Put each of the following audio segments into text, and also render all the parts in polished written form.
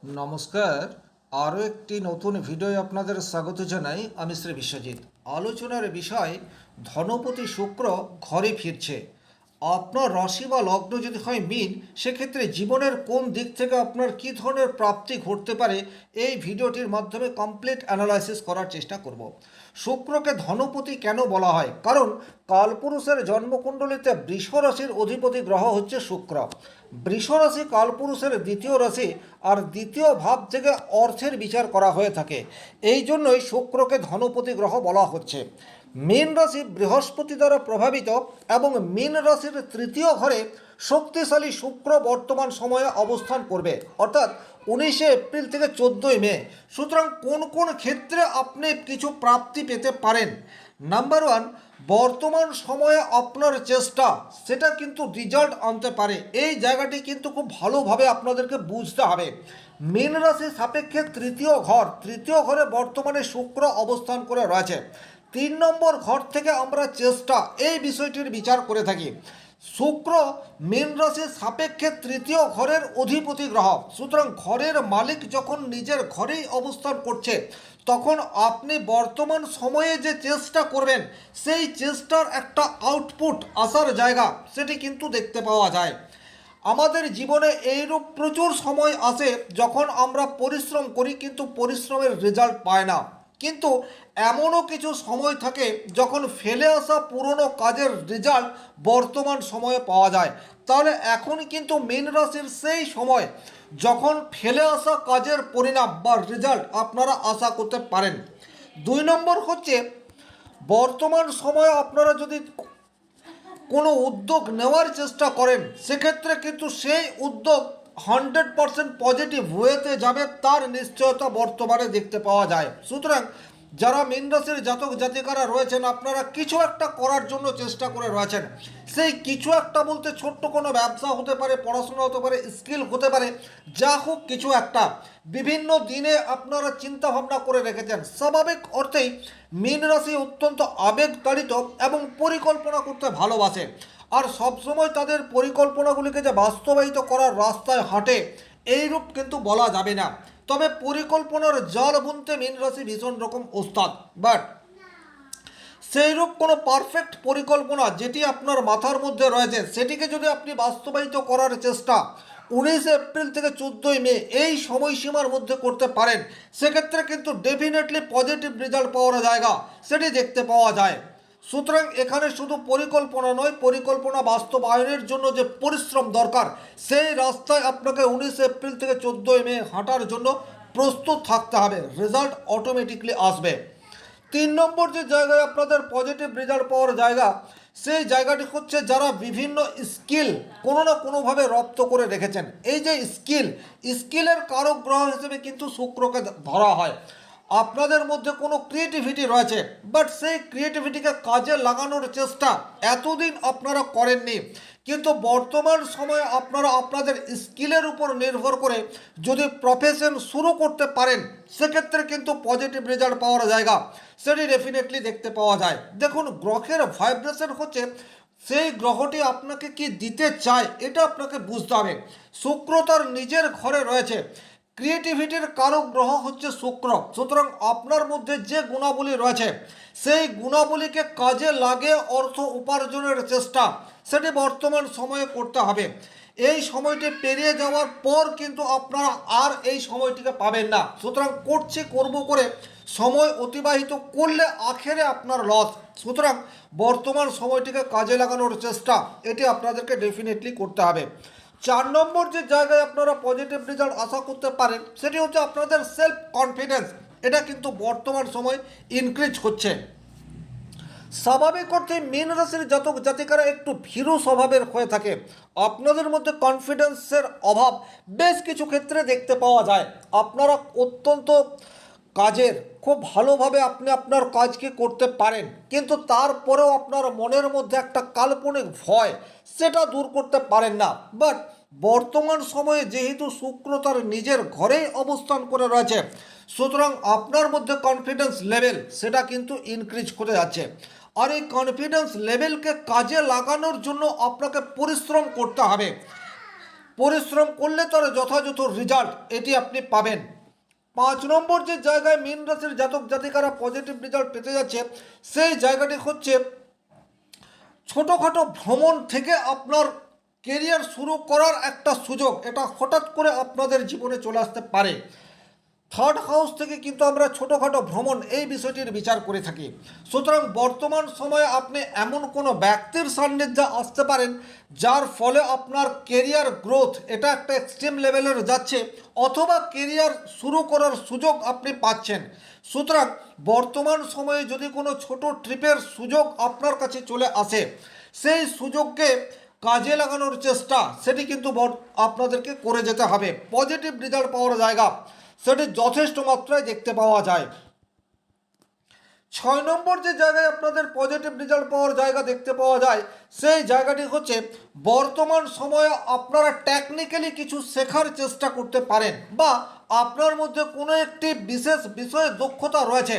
নমস্কার। আরও একটি নতুন ভিডিও আপনাদের স্বাগত জানাই। আমি শ্রী বিশ্বজিৎ। আলোচনার বিষয় ধনপতি শুক্র ঘরে ফিরছে। আপনার রাশি বা লগ্ন যদি হয় মীন, সেক্ষেত্রে জীবনের কোন দিক থেকে আপনার কী ধরনের প্রাপ্তি ঘটতে পারে এই ভিডিওটির মাধ্যমে কমপ্লিট অ্যানালাইসিস করার চেষ্টা করব। শুক্রকে ধনপতি কেন বলা হয়? কারণ কালপুরুষের জন্মকুণ্ডলিতে বৃষ রাশির অধিপতি গ্রহ হচ্ছে শুক্র। বৃষ রাশি কালপুরুষের দ্বিতীয় রাশি, আর দ্বিতীয় ভাব থেকে অর্থের বিচার করা হয়ে থাকে। এই জন্যই শুক্রকে ধনপতি গ্রহ বলা হচ্ছে। মীন রাশি বৃহস্পতি দ্বারা প্রভাবিত এবং মীন রাশির তৃতীয় ঘরে শক্তিশালী শুক্র বর্তমান সময়ে অবস্থান করবে, অর্থাৎ 19 এপ্রিল থেকে 14ই মে। সুতরাং কোন কোন ক্ষেত্রে আপনি কিছু প্রাপ্তি পেতে পারেন? নাম্বার ওয়ান, বর্তমান সময়ে আপনার চেষ্টা সেটা কিন্তু রেজাল্ট আনতে পারে। এই জায়গাটি কিন্তু খুব ভালোভাবে আপনাদেরকে বুঝতে হবে। মীন রাশি সাপেক্ষে তৃতীয় ঘরে বর্তমানে শুক্র অবস্থান করে রয়েছে। 3 নম্বর ঘর থেকে আমরা চেষ্টা এই বিষয়টির বিচার করে থাকি। শুক্র মীন রাশির সাপেক্ষে তৃতীয় ঘরের অধিপতি গ্রহ। সুতরাং ঘরের মালিক যখন নিজের ঘরেই অবস্থান করছে, তখন আপনি বর্তমান সময়ে যে চেষ্টা করবেন সেই চেষ্টার একটা আউটপুট আসার জায়গা সেটি কিন্তু দেখতে পাওয়া যায়। আমাদের জীবনে এইরূপ প্রচুর সময় আসে যখন আমরা পরিশ্রম করি কিন্তু পরিশ্রমের রেজাল্ট পায় না। কিন্তু এমনও কিছু সময় থাকে যখন ফেলে আসা পুরনো কাজের রেজাল্ট বর্তমান সময়ে পাওয়া যায়। তাহলে এখন কিন্তু মীন রাশির সেই সময় যখন ফেলে আসা কাজের পরিণাম বা রেজাল্ট আপনারা আশা করতে পারেন। 2 নম্বর হচ্ছে, বর্তমান সময়ে আপনারা যদি কোনো উদ্যোগ নেওয়ার চেষ্টা করেন, সেক্ষেত্রে কিন্তু সেই উদ্যোগ 100% পজিটিভ ওয়েতে যাবে, তার নিশ্চয়তা বর্তমানে দেখতে পাওয়া যায়। সুতরাং যারা মীন রাশির জাতক জাতিকারা রয়েছেন, আপনারা কিছু একটা করার জন্য চেষ্টা করে রয়েছেন। সেই কিছু একটা বলতে ছোট্ট কোনো ব্যবসা হতে পারে, পড়াশোনা হতে পারে, স্কিল হতে পারে, যা হোক কিছু একটা বিভিন্ন দিনে আপনারা চিন্তা ভাবনা করে রেখেছেন। স্বাভাবিক অর্থেই মীন রাশি অত্যন্ত আবেগতাড়িত এবং পরিকল্পনা করতে ভালোবাসে, আর সবসময় তাদের পরিকল্পনাগুলিকে যে বাস্তবায়িত করার রাস্তায় হাঁটে এইরূপ কিন্তু বলা যাবে না। তবে পরিকল্পনার জাল বুনতে মীন রাশি ভীষণ রকম ওস্তাদ। বাট সেইরূপ কোনো পারফেক্ট পরিকল্পনা যেটি আপনার মাথার মধ্যে রয়েছে, সেটিকে যদি আপনি বাস্তবায়িত করার চেষ্টা 19 এপ্রিল থেকে 14ই মে এই সময়সীমার মধ্যে করতে পারেন, সেক্ষেত্রে কিন্তু ডেফিনেটলি পজিটিভ রেজাল্ট পাওয়ার জায়গা সেটি দেখতে পাওয়া যায়। সুতরাং এখানে শুধু পরিকল্পনা নয়, পরিকল্পনা বাস্তবায়নের জন্য যে পরিশ্রম দরকার, সেই রাস্তায় আপনাকে 19 এপ্রিল থেকে 14ই মে হাঁটার জন্য প্রস্তুত থাকতে হবে। রেজাল্ট অটোমেটিকলি আসবে। 3 নম্বর যে জায়গায় আপনাদের পজিটিভ রেজাল্ট পাওয়ার জায়গা, সেই জায়গাটি হচ্ছে যারা বিভিন্ন স্কিল কোনো না কোনোভাবে রপ্ত করে রেখেছেন। এই যে স্কিলের কারক গ্রহ হিসেবে কিন্তু শুক্রকে ধরা হয়। আপনাদের মধ্যে কোনো ক্রিয়েটিভিটি রয়েছে, বাট সেই ক্রিয়েটিভিটিকে কাজে লাগানোর চেষ্টা এতদিন আপনারা করেননি। কিন্তু বর্তমান সময়ে আপনারা আপনাদের স্কিলের উপর নির্ভর করে যদি প্রফেশন শুরু করতে পারেন, সেক্ষেত্রে কিন্তু পজিটিভ রেজাল্ট পাওয়ার জায়গা সেটি ডেফিনেটলি দেখতে পাওয়া যায়। দেখুন, গ্রহের ভাইব্রেশন হচ্ছে সেই গ্রহটি আপনাকে কি দিতে চায় এটা আপনাকে বুঝতে হবে। শুক্র তার নিজের ঘরে রয়েছে। ক্রিয়েটিভিটির কারক গ্রহ হচ্ছে শুক্র। সুতরাং আপনার মধ্যে যে গুণাবলী রয়েছে, সেই গুণাবলীকে কাজে লাগে অর্থ উপার্জনের চেষ্টা সেটি বর্তমান সময়ে করতে হবে। এই সময়টি পেরিয়ে যাওয়ার পর কিন্তু আপনারা আর এই সময়টিকে পাবেন না। সুতরাং করব করে সময় অতিবাহিত করলে আখেরে আপনার লস। সুতরাং বর্তমান সময়টিকে কাজে লাগানোর চেষ্টা এটি আপনাদেরকে ডেফিনেটলি করতে হবে। 4 নম্বর যে জায়গায় আপনারা পজিটিভ রেজাল্ট আশা করতে পারেন, সেটি হচ্ছে আপনাদের সেলফ কনফিডেন্স। এটা কিন্তু বর্তমান সময় ইনক্রিজ হচ্ছে। স্বাভাবিক অর্থে মীন রাশির জাতক জাতিকারা একটু ভীরু স্বভাবের হয়ে থাকে। আপনাদের মধ্যে কনফিডেন্সের অভাব বেশ কিছু ক্ষেত্রে দেখতে পাওয়া যায়। আপনারা অত্যন্ত কাজের খুব ভালোভাবে আপনি আপনার কাজকে করতে পারেন, কিন্তু তারপরেও আপনার মনের মধ্যে একটা কাল্পনিক ভয় সেটা দূর করতে পারেন না। বাট বর্তমান সময়ে যেহেতু শুক্র তার নিজের ঘরেই অবস্থান করে রয়েছে, সুতরাং আপনার মধ্যে কনফিডেন্স লেভেল সেটা কিন্তু ইনক্রিজ করে যাচ্ছে। আর এই কনফিডেন্স লেভেলকে কাজে লাগানোর জন্য আপনাকে পরিশ্রম করতে হবে। পরিশ্রম করলে তার যথাযথ রেজাল্ট এটি আপনি পাবেন। 5 নম্বর যে জায়গায় মীন রাশির জাতক জাতিকারা পজিটিভ রেজাল্ট পেতে যাচ্ছে সেই জায়গাটি হচ্ছে ছোটোখাটো ভ্রমণ থেকে আপনার কেরিয়ার শুরু করার একটা সুযোগ, এটা হঠাৎ করে আপনাদের জীবনে চলে আসতে পারে। থার্ড হাউস থেকে কিন্তু আমরা ছোটোখাটো ভ্রমণ এই বিষয়টির বিচার করে থাকি। সুতরাং বর্তমান সময়ে আপনি এমন কোনো ব্যক্তির সান্নিধ্যে আসতে পারেন যার ফলে আপনার কেরিয়ার গ্রোথ এটা একটা এক্সট্রিম লেভেলের যাচ্ছে, অথবা কেরিয়ার শুরু করার সুযোগ আপনি পাচ্ছেন। সুতরাং বর্তমান সময়ে যদি কোনো ছোট ট্রিপের সুযোগ আপনার কাছে চলে আসে, সেই সুযোগকে কাজে লাগানোর চেষ্টা সেটি কিন্তু আপনাদেরকে করে যেতে হবে। পজিটিভ রেজাল্ট পাওয়ার জায়গা সেটি যথেষ্ট মাত্রায় দেখতে পাওয়া যায়। 6 নম্বর যে জায়গায় আপনাদের পজিটিভ রেজাল্ট পাওয়ার জায়গা দেখতে পাওয়া যায় সেই জায়গাটি হচ্ছে বর্তমান সময়ে আপনারা টেকনিক্যালি কিছু শেখার চেষ্টা করতে পারেন, বা আপনার মধ্যে কোনো একটি বিশেষ বিষয়ে দক্ষতা রয়েছে,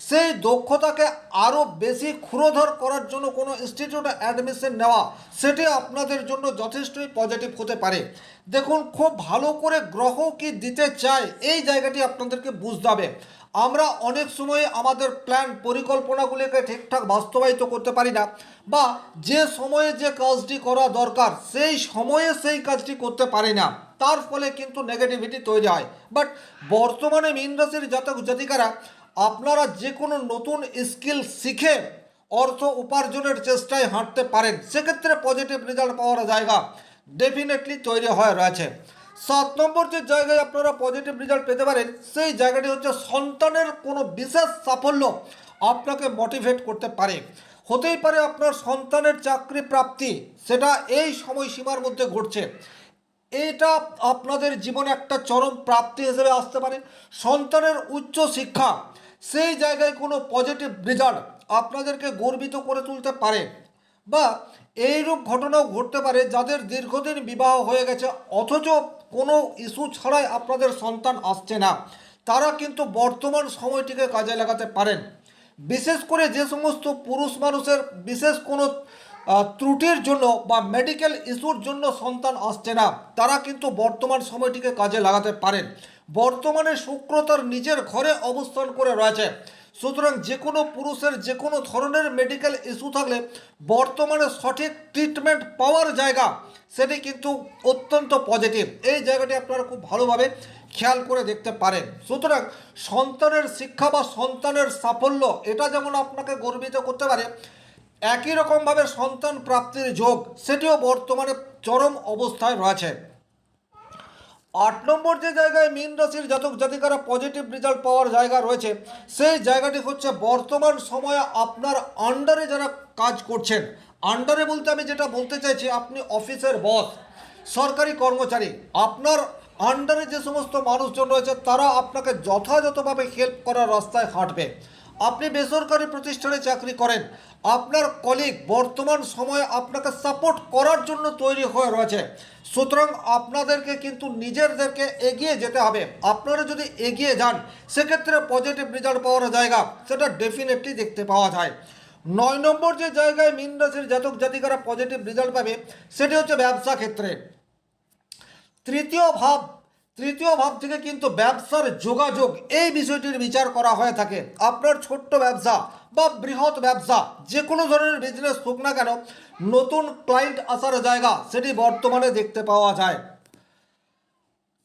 সেই দক্ষতাকে আরও বেশি ক্ষুরোধর করার জন্য কোনো ইনস্টিটিউটে অ্যাডমিশন নেওয়া সেটি আপনাদের জন্য যথেষ্টই পজিটিভ হতে পারে। দেখুন, খুব ভালো করে গ্রহ কি দিতে চায় এই জায়গাটি আপনাদেরকে বুঝতে হবে। আমরা অনেক সময় আমাদের প্ল্যান পরিকল্পনাগুলিকে ঠিকঠাক বাস্তবায়িত করতে পারি না, বা যে সময়ে যে কাজটি করা দরকার সেই সময়ে সেই কাজটি করতে পারি না, তার ফলে কিন্তু নেগেটিভিটি তৈরি হয়। বাট বর্তমানে মীন রাশির জাতক জাতিকারা আপনারা যে কোনো নতুন স্কিল শিখে অর্থ উপার্জনের চেষ্টায় হাঁটতে পারেন, সেক্ষেত্রে পজিটিভ রেজাল্ট পাওয়ার জায়গা ডেফিনেটলি তৈরি হয়ে রয়েছে। 7 নম্বর যে জায়গায় আপনারা পজিটিভ রেজাল্ট পেতে পারেন সেই জায়গাটি হচ্ছে সন্তানের কোনো বিশেষ সাফল্য আপনাকে মোটিভেট করতে পারে। হতেই পারে আপনার সন্তানের চাকরি প্রাপ্তি, সেটা এই সময়সীমার মধ্যে ঘটছে, এটা আপনাদের জীবনে একটা চরম প্রাপ্তি হিসেবে আসতে পারে। সন্তানের উচ্চ শিক্ষা, সেই জায়গায় কোনো পজিটিভ রেজাল্ট আপনাদেরকে গর্বিত করে তুলতে পারে। বা এইরূপ ঘটনাও ঘটতে পারে যাদের দীর্ঘদিন বিবাহ হয়ে গেছে অথচ কোনো ইস্যু ছাড়াই আপনাদের সন্তান আসছে না, তারা কিন্তু বর্তমান সময়টিকে কাজে লাগাতে পারেন। বিশেষ করে যে সমস্ত পুরুষ মানুষের বিশেষ কোনো ত্রুটির জন্য বা মেডিকেল ইস্যুর জন্য সন্তান আসছে না, তারা কিন্তু বর্তমান সময়টিকে কাজে লাগাতে পারেন। বর্তমানে শুক্র তার নিজের ঘরে অবস্থান করে রয়েছে, সুতরাং যে কোনো পুরুষের যে কোনো ধরনের মেডিকেল ইস্যু থাকলে বর্তমানে সঠিক ট্রিটমেন্ট পাওয়ার জায়গা সেটি কিন্তু অত্যন্ত পজিটিভ। এই জায়গাটি আপনারা খুব ভালোভাবে খেয়াল করে দেখতে পারেন। সুতরাং সন্তানের শিক্ষা বা সন্তানের সাফল্য এটা যেমন আপনাকে গর্বিত করতে পারে, একই রকমভাবে সন্তান প্রাপ্তির যোগ সেটিও বর্তমানে চরম অবস্থায় রয়েছে। 8 নম্বর যে জায়গায় মীন রাশির জাতক জাতিকারা পজিটিভ রেজাল্ট পাওয়ার জায়গা রয়েছে সেই জায়গাটি হচ্ছে বর্তমান সময়ে আপনার আন্ডারে যারা কাজ করছেন, আন্ডারে বলতে আমি যেটা বলতে চাইছি আপনি অফিসের বস, সরকারি কর্মচারী, আপনার আন্ডারে যে সমস্ত মানুষজন রয়েছে তারা আপনাকে যথাযথভাবে হেল্প করার রাস্তায় হাঁটবে। আপনি বেসরকারি প্রতিষ্ঠানে চাকরি করেন, আপনার কলিগ বর্তমান সময়ে আপনাকে সাপোর্ট করার জন্য তৈরি হয়ে রয়েছে। সুতরাং আপনাদেরকে কিন্তু নিজেদেরকে এগিয়ে যেতে হবে। আপনারা যদি এগিয়ে যান সেক্ষেত্রে পজিটিভ রেজাল্ট পাওয়ার জায়গা সেটা ডেফিনেটলি দেখতে পাওয়া যায়। 9 নম্বর যে জায়গায় মীন রাশির জাতক জাতিকারা পজিটিভ রেজাল্ট পাবে সেটি হচ্ছে ব্যবসা ক্ষেত্রে। তৃতীয় ভাব থেকে কিন্তু ব্যবসার যোগাযোগ এই বিষয়টির বিচার করা হয়ে থাকে। আপনার ছোট্ট ব্যবসা বা বৃহৎ ব্যবসা যে কোনো ধরনের বিজনেস হোক না কেন, নতুন ক্লায়েন্ট আসার জায়গা সেটি বর্তমানে দেখতে পাওয়া যায়।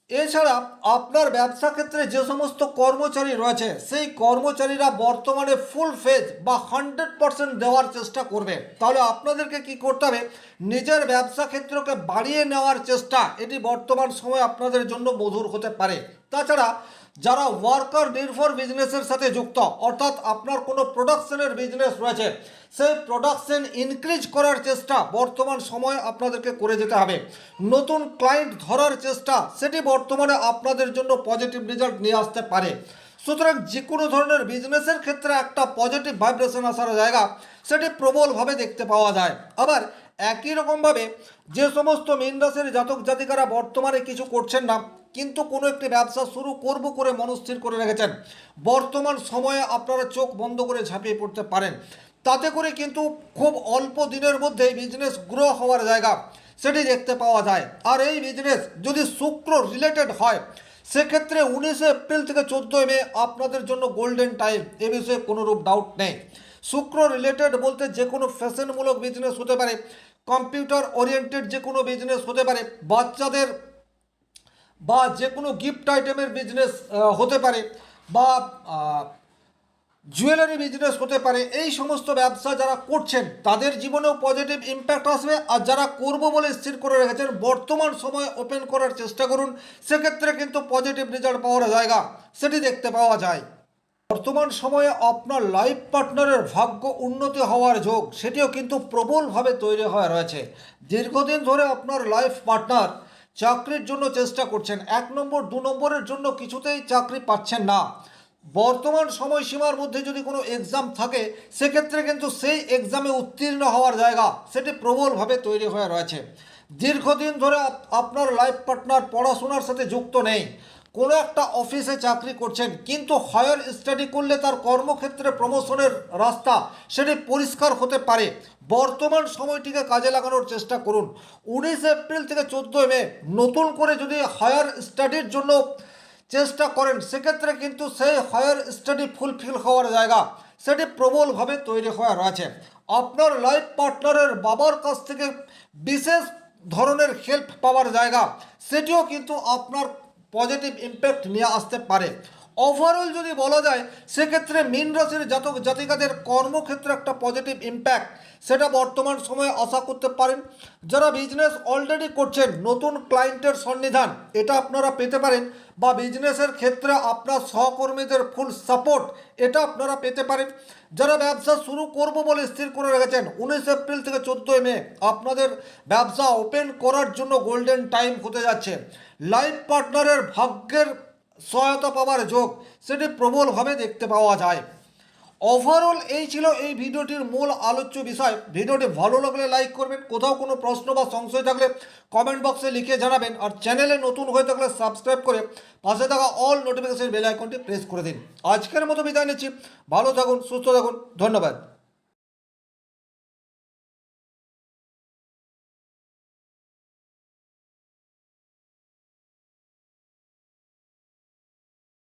এছাড়া আপনার ব্যবসা ক্ষেত্রে যে সমস্ত কর্মচারী রয়েছে সেই কর্মচারীরা বর্তমানে ফুল ফেজ বা 100% দেওয়ার চেষ্টা করবে। তাহলে আপনাদেরকে কি করতে হবে, নিজের ব্যবসা ক্ষেত্রকে বাড়িয়ে নেওয়ার চেষ্টা এটি বর্তমান সময়ে আপনাদের জন্য মধুর হতে পারে। তাছাড়া যারা ওয়ার্কার নির্ভর বিজনেসের সাথে যুক্ত, অর্থাৎ আপনার কোনো প্রোডাকশনের বিজনেস রয়েছে, সেই প্রোডাকশন ইনক্রিজ করার চেষ্টা বর্তমান সময়ে আপনাদেরকে করে যেতে হবে। নতুন ক্লায়েন্ট ধরার চেষ্টা সেটি বর্তমানে আপনাদের জন্য পজিটিভ রেজাল্ট নিয়ে আসতে পারে। সুতরাং যে কোনো ধরনের বিজনেসের ক্ষেত্রে একটা পজিটিভ ভাইব্রেশন আসার জায়গা সেটি প্রবলভাবে দেখতে পাওয়া যায়। আবার একই রকমভাবে যে সমস্ত মীন রাশির জাতক জাতিকারা বর্তমানে কিছু করছেন না কিন্তু কোনো একটি ব্যবসা শুরু করব করে মনস্থির করে রেখেছেন, বর্তমান সময়ে আপনারা চোখ বন্ধ করে ঝাঁপিয়ে পড়তে পারেন। তাতে করে কিন্তু খুব অল্প দিনের মধ্যেই বিজনেস গ্রো হওয়ার জায়গা সেটি দেখতে পাওয়া যায়। আর এই বিজনেস যদি শুক্র রিলেটেড হয় সেক্ষেত্রে 19 এপ্রিল থেকে 14 মে আপনাদের জন্য গোল্ডেন টাইম, এ বিষয়ে কোনোরূপ ডাউট নেই। শুক্র রিলেটেড বলতে যে কোনো ফ্যাশনমূলক বিজনেস হতে পারে, কম্পিউটার ওরিয়েন্টেড যে কোনো বিজনেস হতে পারে, বাচ্চাদের বা যে কোনো গিফট আইটেমের বিজনেস হতে পারে, বা জুয়েলারি বিজনেস হতে পারে। এই সমস্ত ব্যবসা যারা করছেন তাদের জীবনেও পজিটিভ ইম্প্যাক্ট আসবে। আর যারা করব বলে স্থির করে রেখেছেন বর্তমান সময়ে ওপেন করার চেষ্টা করুন, সেক্ষেত্রে কিন্তু পজিটিভ রেজাল্ট পাওয়ার জায়গা সেটি দেখতে পাওয়া যায়। বর্তমান সময়ে আপনার লাইফ পার্টনারের ভাগ্য উন্নতি হওয়ার যোগ সেটিও কিন্তু প্রবলভাবে তৈরি হয়ে রয়েছে। দীর্ঘদিন ধরে আপনার লাইফ পার্টনার চাকরির জন্য চেষ্টা করছেন, 1 নম্বর 2 নম্বরের জন্য কিছুতেই চাকরি পাচ্ছেন না। বর্তমান সময়সীমার মধ্যে যদি কোনো এক্সাম থাকে সেক্ষেত্রে কিন্তু সেই এক্সামে উত্তীর্ণ হওয়ার জায়গা সেটি প্রবলভাবে তৈরি হয়ে রয়েছে। দীর্ঘদিন ধরে আপনার লাইফ পার্টনার পড়াশোনার সাথে যুক্ত নেই, কোনো একটা অফিসে চাকরি করছেন, কিন্তু হায়ার স্টাডি করলে তার কর্মক্ষেত্রে প্রমোশনের রাস্তা সেটি পরিষ্কার হতে পারে। বর্তমান সময়টিকে কাজে লাগানোর চেষ্টা করুন। 19 এপ্রিল থেকে 14 মে নতুন করে যদি হায়ার স্টাডির জন্য চেষ্টা করেন সেক্ষেত্রে কিন্তু সেই হায়ার স্টাডি ফুলফিল হওয়ার জায়গা সেটি প্রবলভাবে তৈরি হয়ে রয়েছে। আপনার লাইফ পার্টনারের বাবার কাছ থেকে বিশেষ ধরনের হেল্প পাওয়ার জায়গা সেটিও কিন্তু আপনার পজিটিভ ইম্প্যাক্ট নিয়ে আসতে পারে। ওভারঅল যদি বলা যায় সেক্ষেত্রে মীন রাশির জাতক জাতিকাদের কর্মক্ষেত্রে একটা পজিটিভ ইম্প্যাক্ট সেটা বর্তমান সময়ে আশা করতে পারেন। যারা বিজনেস অলরেডি করছেন নতুন ক্লায়েন্টের সন্নিধান এটা আপনারা পেতে পারেন, বা বিজনেসের ক্ষেত্রে আপনার সহকর্মীদের ফুল সাপোর্ট এটা আপনারা পেতে পারেন। যারা ব্যবসা শুরু করব বলে স্থির করে রেখেছেন 19 এপ্রিল থেকে 14 মে আপনাদের ব্যবসা ওপেন করার জন্য গোল্ডেন টাইম হতে যাচ্ছে। লাইফ পার্টনারের ভাগ্যের সহায়তা পাওয়ার যোগ সেটি প্রবলভাবে দেখতে পাওয়া যায়। ওভারঅল এই ছিল এই ভিডিওটির মূল আলোচ্য বিষয়। ভিডিওটি ভালো লাগলে লাইক করবেন, কোথাও কোনো প্রশ্ন বা সংশয় থাকলে কমেন্ট বক্সে লিখে জানাবেন, আর চ্যানেলে নতুন হয়ে থাকলে সাবস্ক্রাইব করে পাশে থাকা অল নোটিফিকেশন বেল আইকনটি প্রেস করে দিন। আজকের মতো বিদায় নিচ্ছি, ভালো থাকুন, সুস্থ থাকুন, ধন্যবাদ।